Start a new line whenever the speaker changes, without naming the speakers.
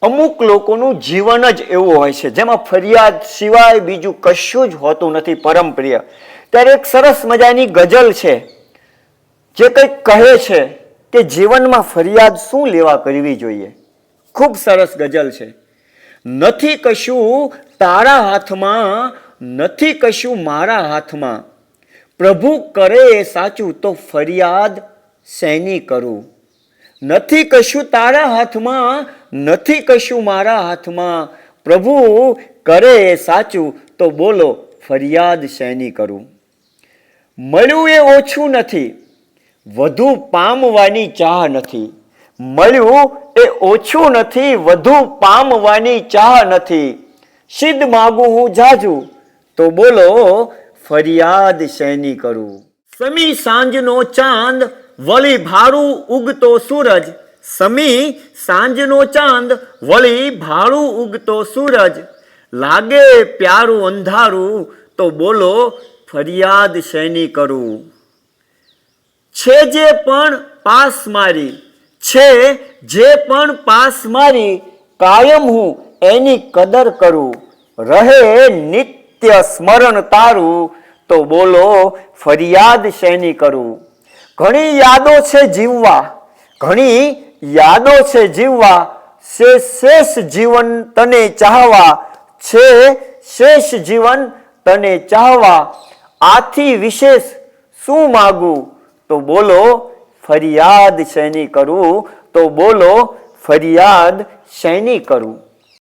અમુક લોકોનું જીવન જ એવું હોય છે જેમાં ફરિયાદ સિવાય બીજું કશું જ હોતું નથી. પરમ પ્રિય, ત્યારે એક સરસ મજાની ગઝલ છે જે કંઈક કહે છે કે જીવનમાં ફરિયાદ શું લેવા કરવી જોઈએ. ખૂબ સરસ ગઝલ છે. નથી કશું તારા હાથમાં, નથી કશું મારા હાથમાં, પ્રભુ કરે એ સાચું તો ફરિયાદ શેની કરું. નથી કશું તારા હાથમાં, નથી કશું મારા હાથમાં, પ્રભુ કરે એ સાચું તો બોલો ફરિયાદ શેની કરું. મળ્યું એ ઓછું નથી, વધુ પામવાની ચાહ નથી. મળ્યું એ ઓછું નથી, વધુ પામવાની ચાહ નથી. સિદ્ધ માગું હું જાજુ તો બોલો ફરિયાદ શેની કરું. સમી સાંજનો ચાંદ વળી ભારું ઉગતો સૂરજ, સમી સાંજનો ચાંદ વળી ભારું ઉગતો સૂરજ, લાગે પ્યારું અંધારું તો બોલો ફરિયાદ શેની કરું. છે જે પણ પાસ મારી, છે જે પણ પાસ મારી, કાયમ હું એની કદર કરું. રહે નિત્ય સ્મરણ તારું તો બોલો ફરિયાદ શેની કરું. ઘણી યાદો છે જીવવા, ઘણી યાદો છે જીવવા, શેષ જીવન તને ચાહવા, છે શેષ જીવન તને ચાહવા. આથી વિશેષ શું માગું તો બોલો ફરિયાદ શેની કરું, તો બોલો ફરિયાદ શેની કરું.